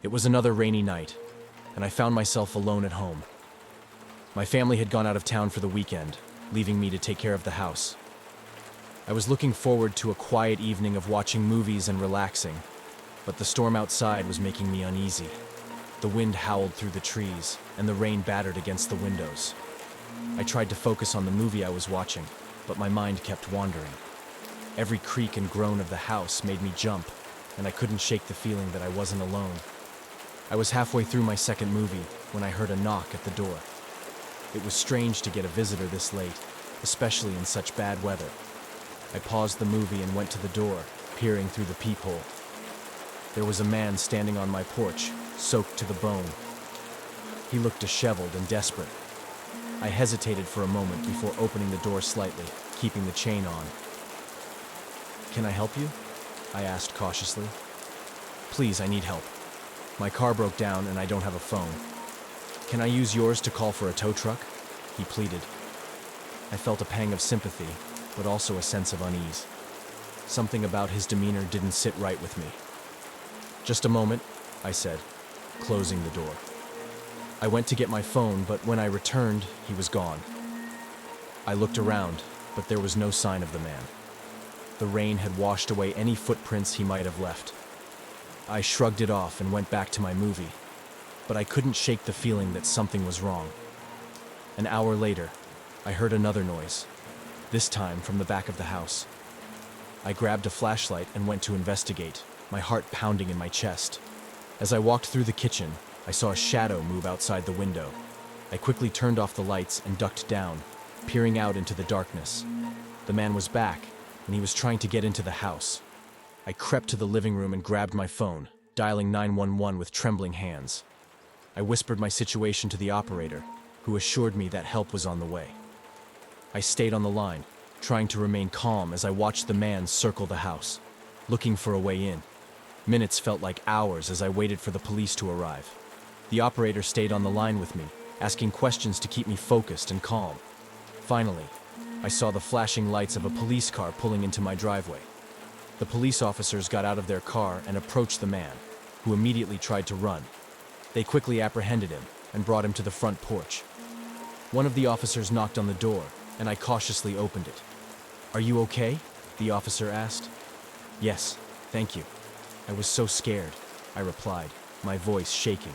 It was another rainy night, and I found myself alone at home. My family had gone out of town for the weekend, leaving me to take care of the house. I was looking forward to a quiet evening of watching movies and relaxing, but the storm outside was making me uneasy. The wind howled through the trees, and the rain battered against the windows. I tried to focus on the movie I was watching, but my mind kept wandering. Every creak and groan of the house made me jump, and I couldn't shake the feeling that I wasn't alone. I was halfway through my second movie when I heard a knock at the door. It was strange to get a visitor this late, especially in such bad weather. I paused the movie and went to the door, peering through the peephole. There was a man standing on my porch, soaked to the bone. He looked disheveled and desperate. I hesitated for a moment before opening the door slightly, keeping the chain on. "Can I help you?" I asked cautiously. "Please, I need help. My car broke down and I don't have a phone. Can I use yours to call for a tow truck?" he pleaded. I felt a pang of sympathy, but also a sense of unease. Something about his demeanor didn't sit right with me. "Just a moment," I said, closing the door. I went to get my phone, but when I returned, he was gone. I looked around, but there was no sign of the man. The rain had washed away any footprints he might have left. I shrugged it off and went back to my movie, but I couldn't shake the feeling that something was wrong. An hour later, I heard another noise, this time from the back of the house. I grabbed a flashlight and went to investigate, my heart pounding in my chest. As I walked through the kitchen, I saw a shadow move outside the window. I quickly turned off the lights and ducked down, peering out into the darkness. The man was back, and he was trying to get into the house. I crept to the living room and grabbed my phone, dialing 911 with trembling hands. I whispered my situation to the operator, who assured me that help was on the way. I stayed on the line, trying to remain calm as I watched the man circle the house, looking for a way in. Minutes felt like hours as I waited for the police to arrive. The operator stayed on the line with me, asking questions to keep me focused and calm. Finally, I saw the flashing lights of a police car pulling into my driveway. The police officers got out of their car and approached the man, who immediately tried to run. They quickly apprehended him and brought him to the front porch. One of the officers knocked on the door, and I cautiously opened it. "Are you okay?" the officer asked. "Yes, thank you. I was so scared," I replied, my voice shaking.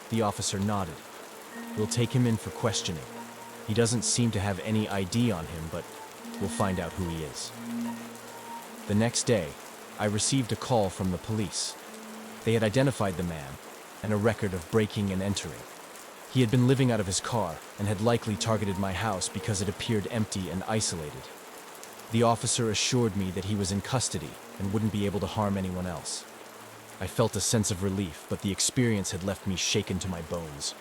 The officer nodded. "We'll take him in for questioning. He doesn't seem to have any ID on him, but we'll find out who he is." The next day, I received a call from the police. They had identified the man and a record of breaking and entering. He had been living out of his car and had likely targeted my house because it appeared empty and isolated. The officer assured me that he was in custody and wouldn't be able to harm anyone else. I felt a sense of relief, but the experience had left me shaken to my bones.